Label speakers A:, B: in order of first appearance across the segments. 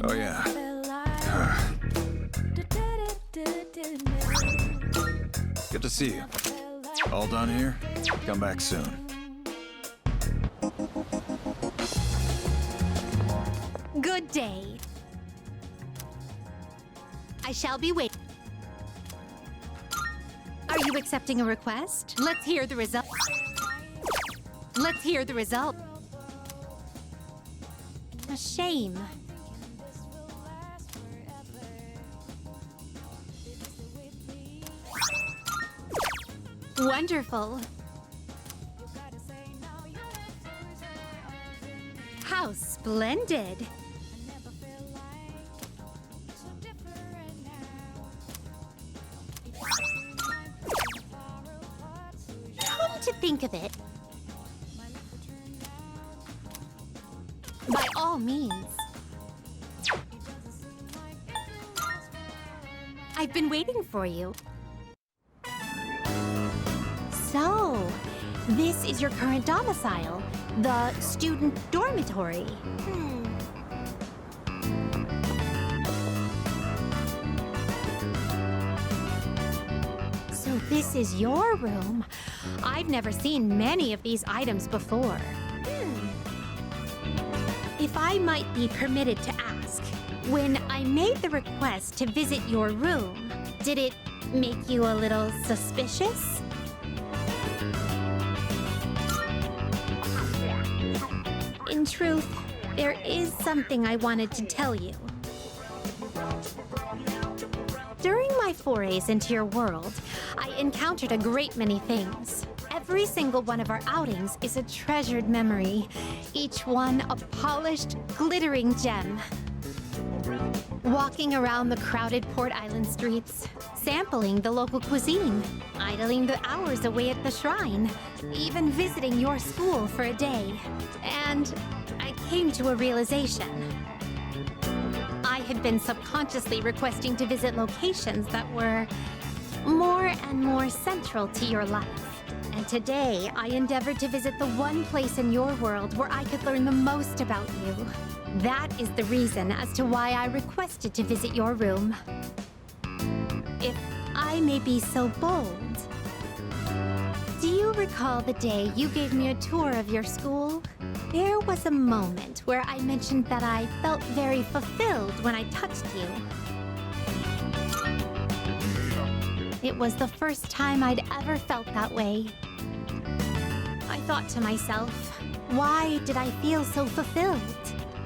A: Oh, yeah. Good to see you. All done here? Come back soon.
B: Good day. I shall be waiting. Are you accepting a request? Let's hear the result. Let's hear the result. A shame. Wonderful. How splendid. Come to think of it, by all means. I've been waiting for you. So, this is your current domicile, the student dormitory. So this is your room. I've never seen many of these items before. If I might be permitted to ask, when I made the request to visit your room, did it make you a little suspicious? In truth, there is something I wanted to tell you. During my forays into your world, I encountered a great many things. Every single one of our outings is a treasured memory, each one a polished, glittering gem. Walking around the crowded Port Island streets, sampling the local cuisine, idling the hours away at the shrine, even visiting your school for a day. And I came to a realization. I had been subconsciously requesting to visit locations that were more and more central to your life. And today, I endeavored to visit the one place in your world where I could learn the most about you. That is the reason as to why I requested to visit your room. If I may be so bold, do you recall the day you gave me a tour of your school? There was a moment where I mentioned that I felt very fulfilled when I touched you. It was the first time I'd ever felt that way. I thought to myself, why did I feel so fulfilled?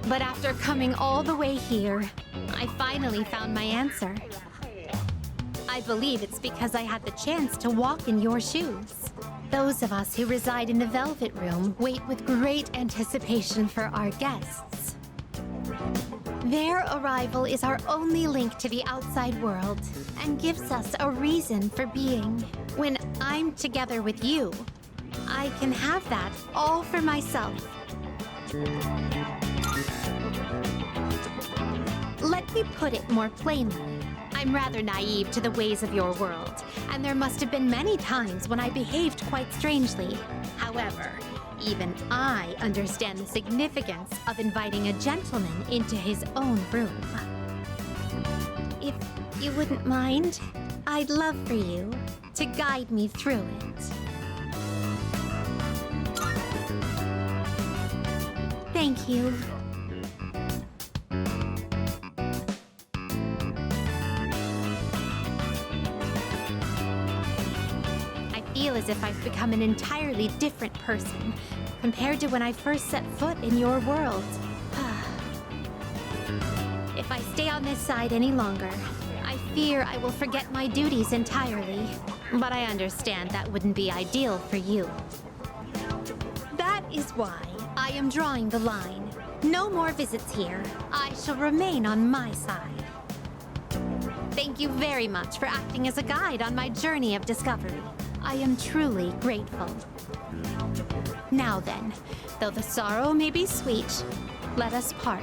B: But after coming all the way here, I finally found my answer. I believe it's because I had the chance to walk in your shoes. Those of us who reside in the Velvet Room wait with great anticipation for our guests. Their arrival is our only link to the outside world and gives us a reason for being. When I'm together with you, I can have that all for myself. Let me put it more plainly. I'm rather naive to the ways of your world, and there must have been many times when I behaved quite strangely. However, even I understand the significance of inviting a gentleman into his own room. If you wouldn't mind, I'd love for you to guide me through it. Thank you. I feel as if I've become an entirely different person compared to when I first set foot in your world. If I stay on this side any longer, I fear I will forget my duties entirely. But I understand that wouldn't be ideal for you. That is why I am drawing the line. No more visits here. I shall remain on my side. Thank you very much for acting as a guide on my journey of discovery. I am truly grateful. Now then, though the sorrow may be sweet, let us part.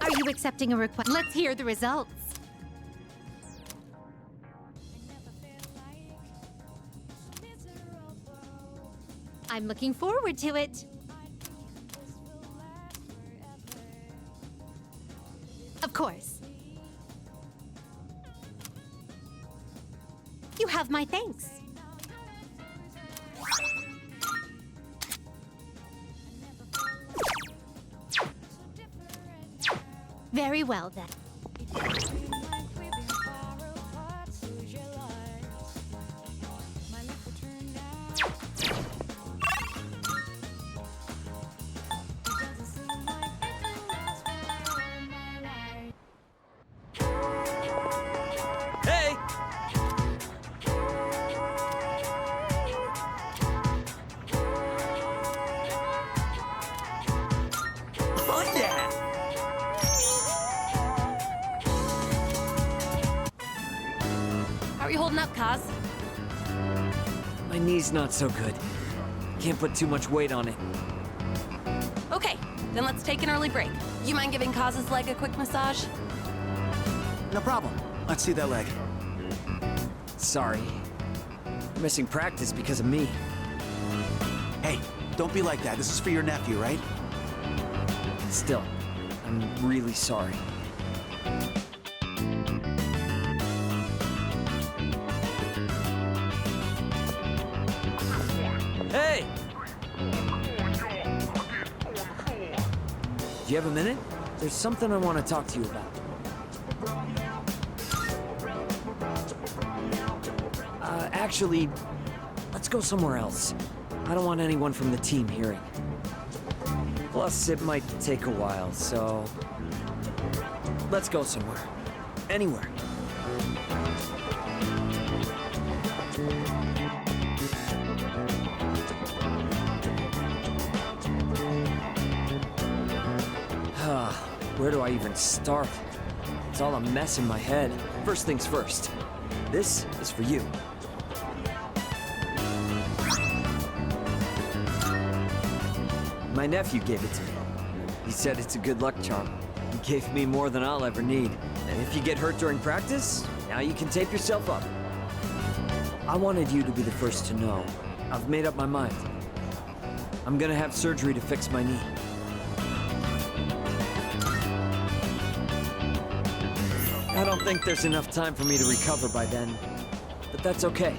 B: Are you accepting a request? Let's hear the results. I'm looking forward to it. Of course. You have my thanks. Very well, then.
C: Hey! Oh, yeah!
D: How are you holding up, Kaz?
C: My knee's not so good. Can't put too much weight on it.
D: Okay, then let's take an early break. You mind giving Kaz's leg a quick massage?
E: No problem. Let's see that leg.
C: Sorry. You're missing practice because of me.
E: Hey, don't be like that. This is for your nephew, right?
C: Still, I'm really sorry. Hey! Do you have a minute? There's something I want to talk to you about. Actually, let's go somewhere else. I don't want anyone from the team hearing. Plus, it might take a while, so... Let's go somewhere. Anywhere. Where do I even start? It's all a mess in my head. First things first. This is for you. My nephew gave it to me. He said it's a good luck charm. He gave me more than I'll ever need. And if you get hurt during practice, now you can tape yourself up. I wanted you to be the first to know. I've made up my mind. I'm gonna have surgery to fix my knee. I don't think there's enough time for me to recover by then, but that's okay.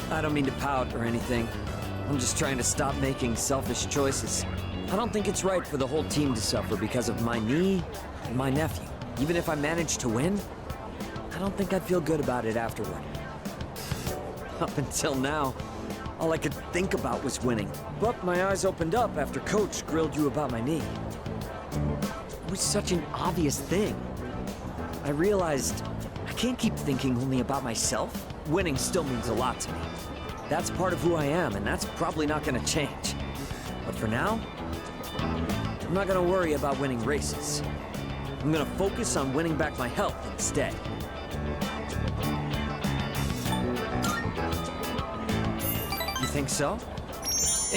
C: I don't mean to pout or anything. I'm just trying to stop making selfish choices. I don't think it's right for the whole team to suffer because of my knee and my nephew. Even if I managed to win, I don't think I'd feel good about it afterward. Up until now, all I could think about was winning. But my eyes opened up after Coach grilled you about my knee. It was such an obvious thing. I realized I can't keep thinking only about myself. Winning still means a lot to me. That's part of who I am, and that's probably not gonna change. But for now, I'm not gonna worry about winning races. I'm gonna focus on winning back my health instead. You think so?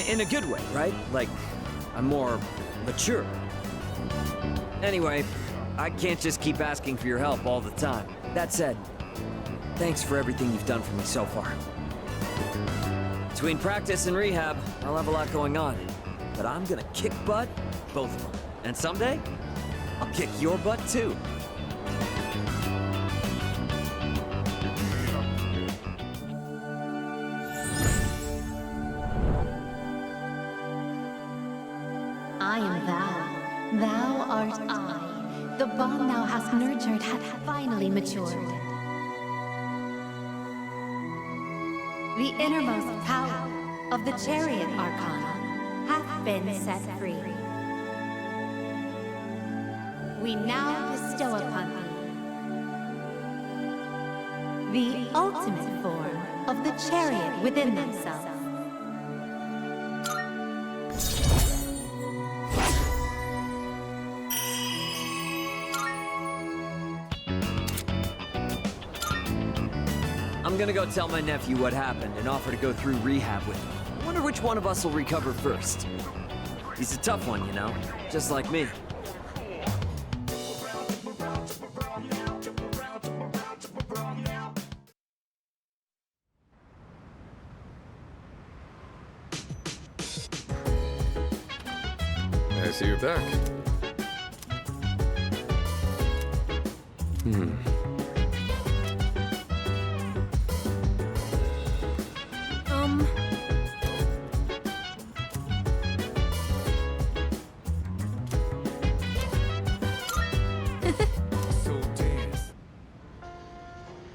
C: In a good way, right? Like, I'm more mature. Anyway, I can't just keep asking for your help all the time. That said, thanks for everything you've done for me so far. Between practice and rehab, I'll have a lot going on. But I'm gonna kick butt, both of them. And someday, I'll kick your butt too.
B: I am thou. Thou art I. The bond thou hast nurtured hath finally matured. The innermost power of the chariot arcana hath been set free. We now bestow upon thee the ultimate form of the chariot within themselves.
C: I'm gonna go tell my nephew what happened and offer to go through rehab with him. I wonder which one of us will recover first. He's a tough one, you know, just like me.
F: I see you're back.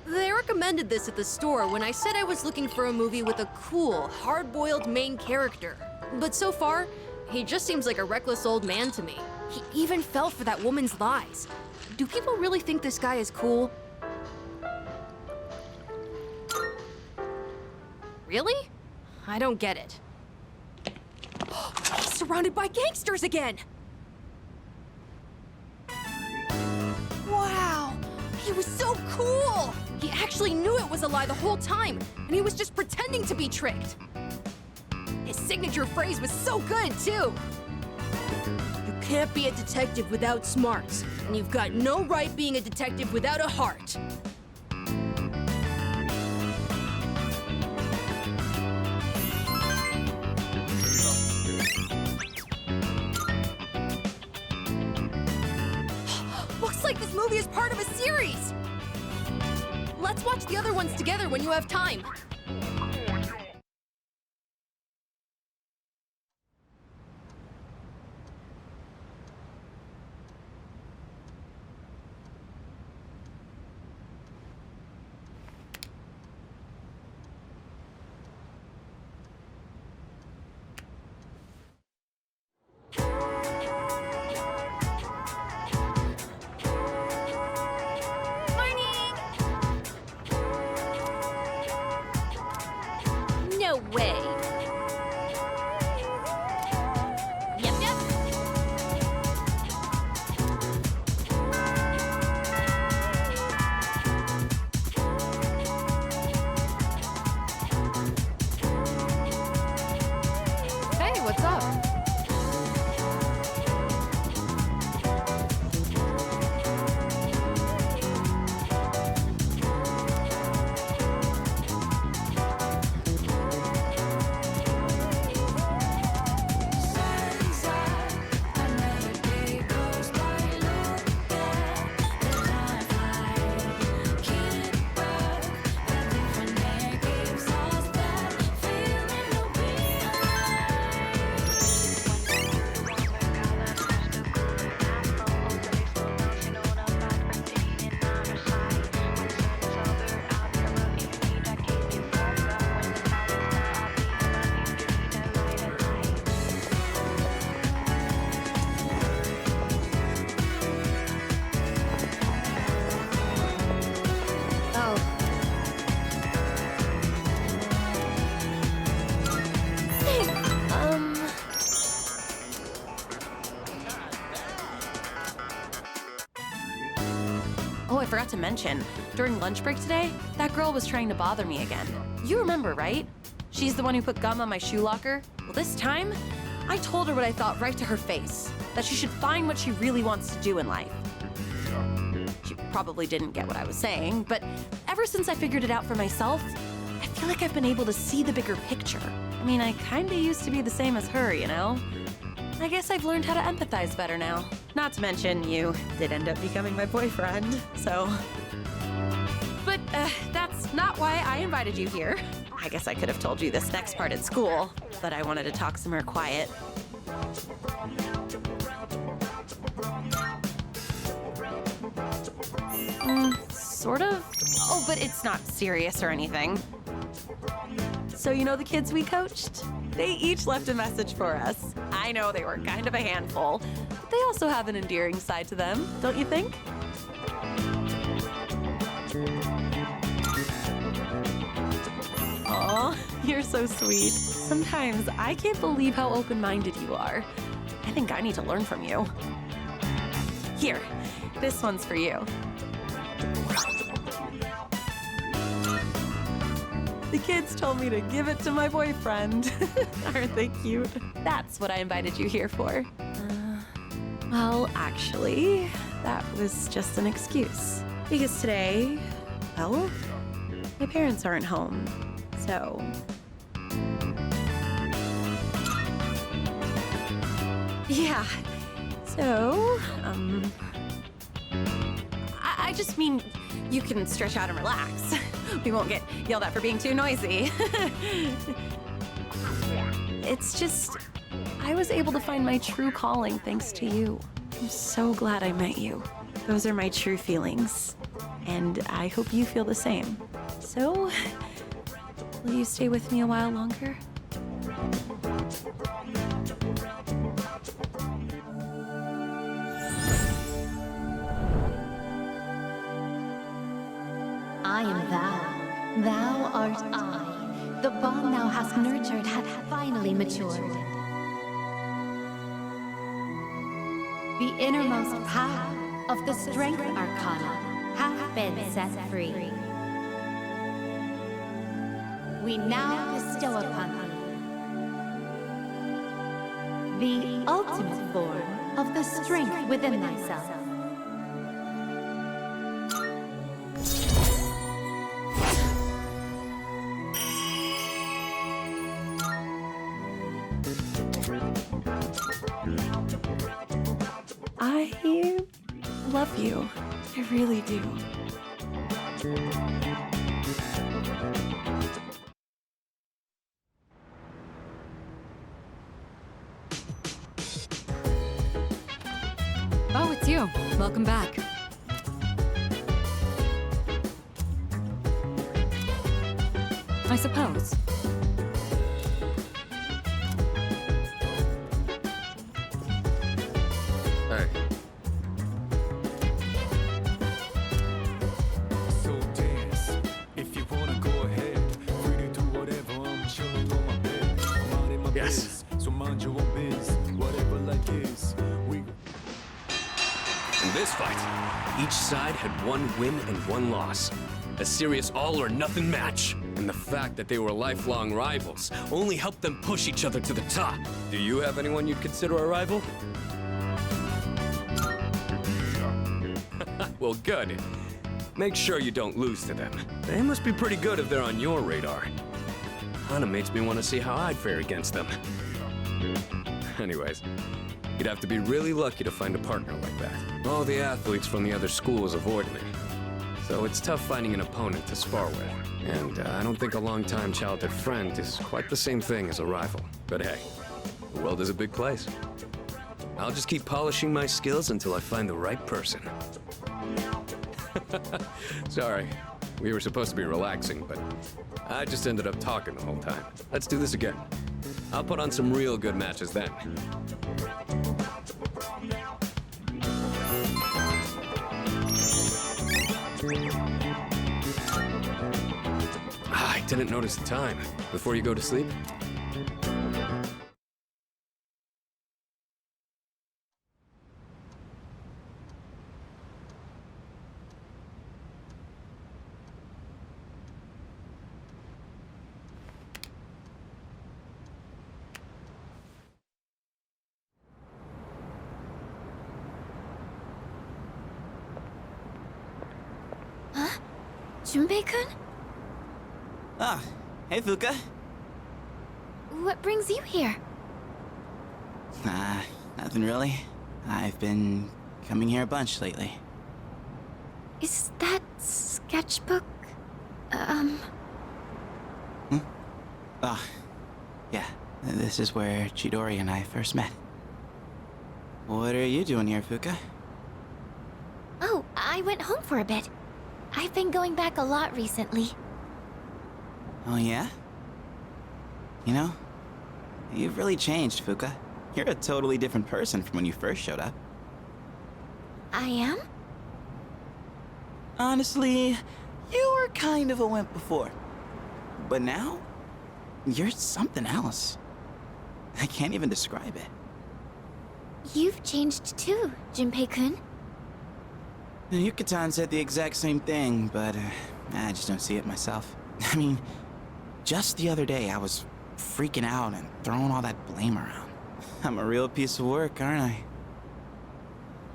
G: They recommended this at the store when I said I was looking for a movie with a cool, hard-boiled main character. But so far, he just seems like a reckless old man to me. He even fell for that woman's lies. Do people really think this guy is cool? Really? I don't get it. He's surrounded by gangsters again! Wow! He was so cool! He actually knew it was a lie the whole time, and he was just pretending to be tricked. His signature phrase was so good, too. You can't be a detective without smarts, and you've got no right being a detective without a heart. Looks like this movie is part of a series! Let's watch the other ones together when you have time.
D: No way. Yep, yep.
G: Hey, what's up?
D: Oh, I forgot to mention, during lunch break today, that girl was trying to bother me again. You remember, right? She's the one who put gum on my shoe locker. Well, this time, I told her what I thought right to her face, that she should find what she really wants to do in life. She probably didn't get what I was saying, but ever since I figured it out for myself, I feel like I've been able to see the bigger picture. I mean, I kinda used to be the same as her, you know? I guess I've learned how to empathize better now. Not to mention, you did end up becoming my boyfriend, so... But that's not why I invited you here. I guess I could have told you this next part at school, but I wanted to talk somewhere quiet. Sort of. Oh, but it's not serious or anything. So you know the kids we coached? They each left a message for us. I know they were kind of a handful, but they also have an endearing side to them, don't you think? You're so sweet. Sometimes I can't believe how open-minded you are. I think I need to learn from you. Here, this one's for you. The kids told me to give it to my boyfriend. Aren't they cute? That's what I invited you here for. Well, actually, that was just an excuse. Because today, well, my parents aren't home, so... Yeah, so, I just mean you can stretch out and relax. We won't get yelled at for being too noisy. It's just, I was able to find my true calling thanks to you. I'm so glad I met you. Those are my true feelings, and I hope you feel the same. So, will you stay with me a while longer?
B: I am thou. Thou art I. The bond thou hast nurtured hath finally matured. The innermost power of the strength arcana hath been set free. We now bestow upon thee the ultimate form of the strength within thyself.
D: I love you. I really do.
H: Oh, it's you. Welcome back. I suppose.
F: Hey.
I: So dance, if you wanna go ahead. Free to do whatever, I'm chilling on my bed. I'm minding my
F: Yes.
I: biz, so mind your own biz. Whatever life is, we
J: In this fight, each side had one win and one loss. A serious all-or-nothing match. And the fact that they were lifelong rivals only helped them push each other to the top. Do you have anyone you'd consider a rival? Well, good. Make sure you don't lose to them. They must be pretty good if they're on your radar. Kinda makes me want to see how I'd fare against them. Anyways, you'd have to be really lucky to find a partner like that. All the athletes from the other schools avoid me. So it's tough finding an opponent to spar with. And I don't think a long-time childhood friend is quite the same thing as a rival. But hey, the world is a big place. I'll just keep polishing my skills until I find the right person. Sorry, we were supposed to be relaxing, but I just ended up talking the whole time. Let's do this again. I'll put on some real good matches then. I didn't notice the time. Before you go to sleep?
B: Junpei-kun?
E: Ah, hey Fuka.
B: What brings you here?
E: Nothing really. I've been coming here a bunch lately.
B: Is that sketchbook?
E: Ah, yeah. This is where Chidori and I first met. What are you doing here, Fuka?
B: Oh, I went home for a bit. I've been going back a lot recently.
E: Oh yeah? You know, you've really changed, Fuka. You're a totally different person from when you first showed up.
B: I am?
E: Honestly, you were kind of a wimp before. But now, You're something else. I can't even describe it.
B: You've changed too, Junpei-kun.
E: Yuka-tan said the exact same thing, but I just don't see it myself. I mean, just the other day I was freaking out and throwing all that blame around. I'm a real piece of work, aren't I?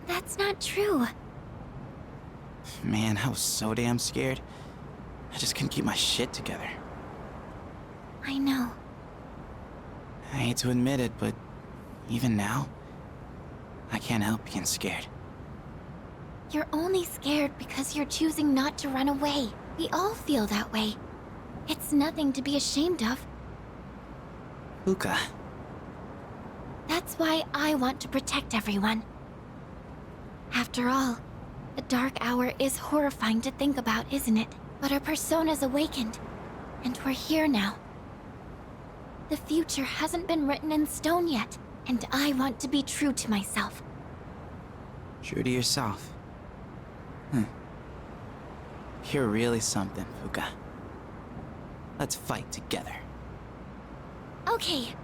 B: That's not true.
E: Man, I was so damn scared. I just couldn't keep my shit together.
B: I know.
E: I hate to admit it, but even now, I can't help being scared.
B: You're only scared because you're choosing not to run away. We all feel that way. It's nothing to be ashamed of.
E: Fuka.
B: That's why I want to protect everyone. After all, the dark hour is horrifying to think about, isn't it? But our persona's awakened, and we're here now. The future hasn't been written in stone yet, and I want to be true to myself.
E: True to yourself. You're really something, Fuka. Let's fight together.
B: Okay.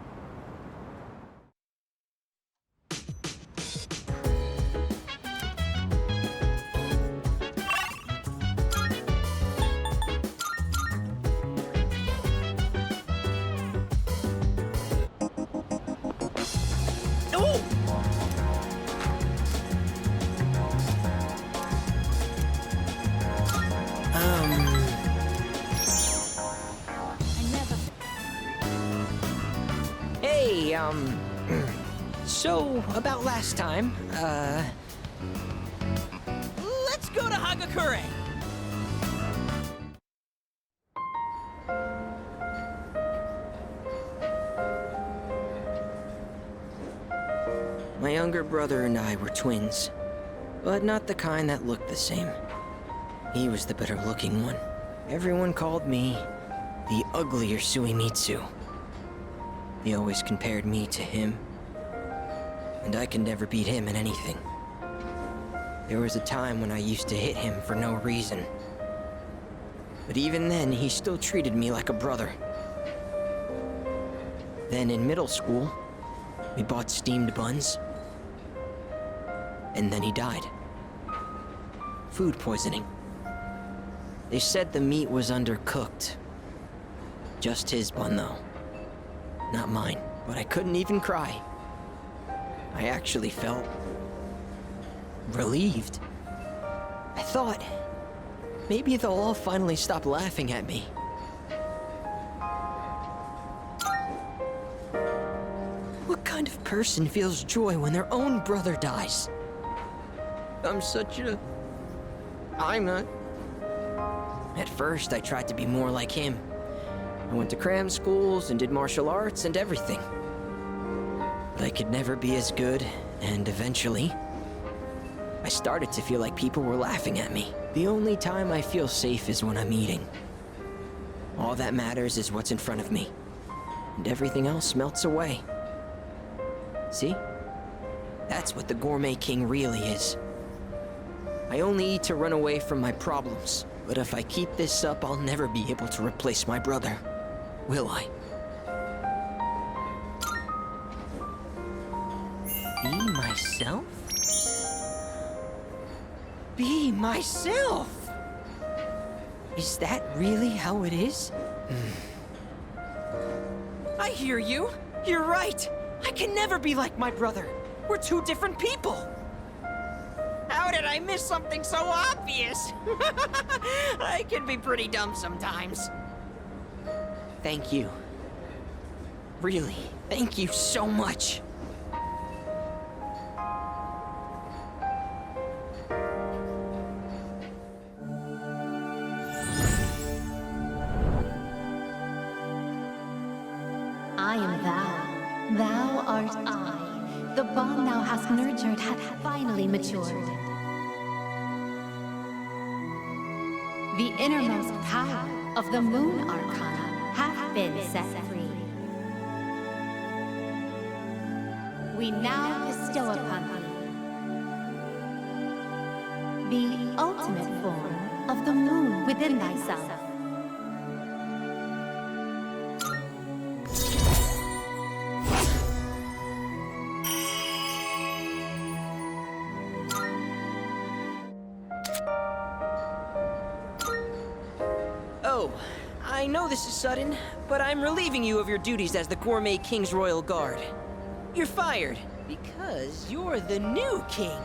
K: Hey, so, about last time, let's go to Hagakure! My younger brother and I were twins, but not the kind that looked the same. He was the better-looking one. Everyone called me the uglier Suimitsu. They always compared me to him, and I could never beat him in anything. There was a time when I used to hit him for no reason. But even then, he still treated me like a brother. Then in middle school, we bought steamed buns, and then he died. Food poisoning. They said the meat was undercooked. Just his bun, though. Not mine, but I couldn't even cry. I actually felt relieved. I thought maybe they'll all finally stop laughing at me. What kind of person feels joy when their own brother dies? I'm not. At first, I tried to be more like him. I went to cram schools and did martial arts and everything. But I could never be as good, and eventually, I started to feel like people were laughing at me. The only time I feel safe is when I'm eating. All that matters is what's in front of me, and everything else melts away. See? That's what the Gourmet King really is. I only eat to run away from my problems, but if I keep this up, I'll never be able to replace my brother. Will I? Be myself? Be myself! Is that really how it is? I hear you. You're right. I can never be like my brother. We're two different people. How did I miss something so obvious? I can be pretty dumb sometimes. Thank you. Really, thank you so much.
B: I am thou. Thou art I. The bond thou hast nurtured hath finally matured. The innermost power of the Moon Arcana hath been set free. We now bestow upon thee the ultimate form of the moon within thyself.
K: So, I know this is sudden, but I'm relieving you of your duties as the Gourmet King's Royal Guard. You're fired, because you're the new king.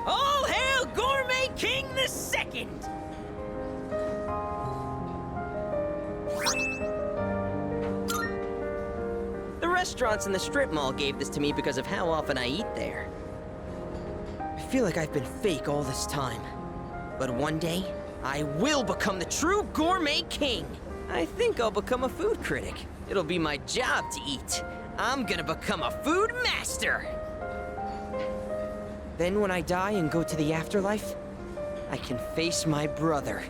K: All hail Gourmet King the Second! The restaurants in the strip mall gave this to me because of how often I eat there. I feel like I've been fake all this time. But one day, I will become the true Gourmet King. I think I'll become a food critic. It'll be my job to eat. I'm gonna become a food master. Then when I die and go to the afterlife, I can face my brother.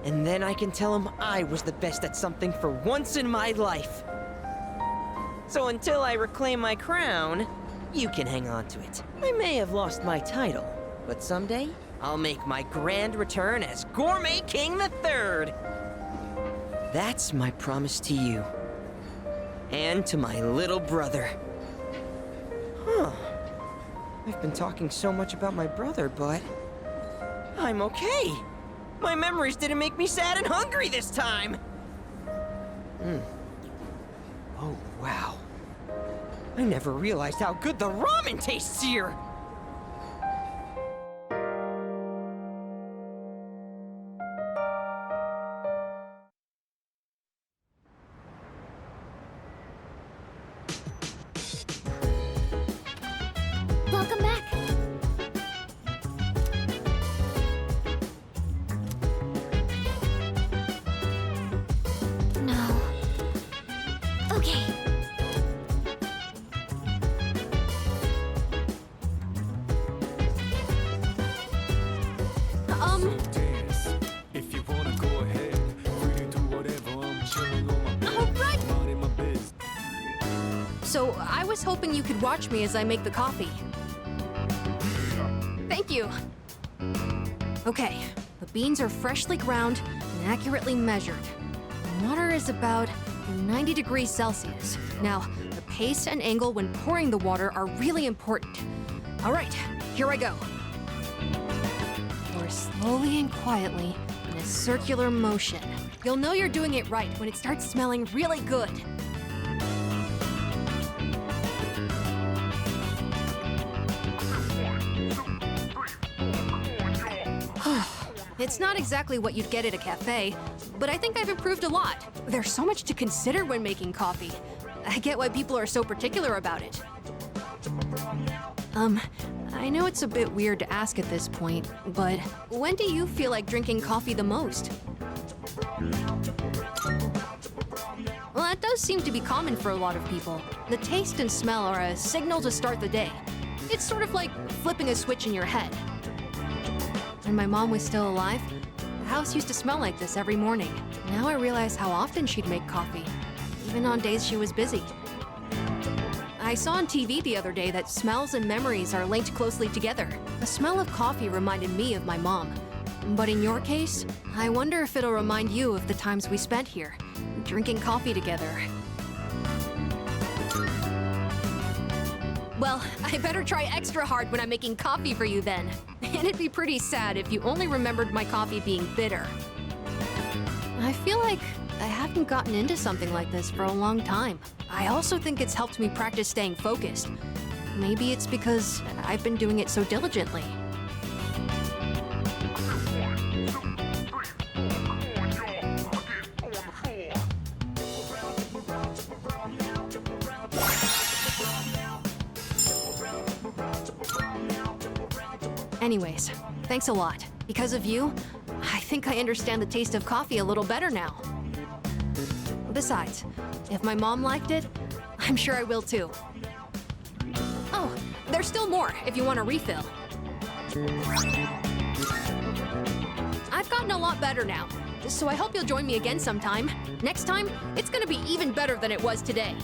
K: And then I can tell him I was the best at something for once in my life. So until I reclaim my crown, you can hang on to it. I may have lost my title, but someday, I'll make my grand return as Gourmet King III. That's my promise to you. And to my little brother. Huh. I've been talking so much about my brother, but I'm okay. My memories didn't make me sad and hungry this time. Oh, wow. I never realized how good the ramen tastes here.
B: Welcome back. No. Okay.
I: Dance. If you wanna go ahead, free to do whatever. I'm chilling on my bed.
G: All right.
I: Minding my business.
G: So, I was hoping you could watch me as I make the coffee. Thank you. Okay, the beans are freshly ground and accurately measured. The water is about 90 degrees Celsius. Now, the pace and angle when pouring the water are really important. All right, here I go. Pour slowly and quietly in a circular motion. You'll know you're doing it right when it starts smelling really good. It's not exactly what you'd get at a cafe, but I think I've improved a lot. There's so much to consider when making coffee. I get why people are so particular about it. I know it's a bit weird to ask at this point, but when do you feel like drinking coffee the most? Well, that does seem to be common for a lot of people. The taste and smell are a signal to start the day. It's sort of like flipping a switch in your head. When my mom was still alive, the house used to smell like this every morning. Now I realize how often she'd make coffee, even on days she was busy. I saw on TV the other day that smells and memories are linked closely together. The smell of coffee reminded me of my mom. But in your case, I wonder if it'll remind you of the times we spent here, drinking coffee together. Well, I better try extra hard when I'm making coffee for you then. And it'd be pretty sad if you only remembered my coffee being bitter. I feel like I haven't gotten into something like this for a long time. I also think it's helped me practice staying focused. Maybe it's because I've been doing it so diligently. Anyways, thanks a lot. Because of you, I think I understand the taste of coffee a little better now. Besides, if my mom liked it, I'm sure I will too. Oh, there's still more if you want a refill. I've gotten a lot better now, so I hope you'll join me again sometime. Next time, it's gonna be even better than it was today.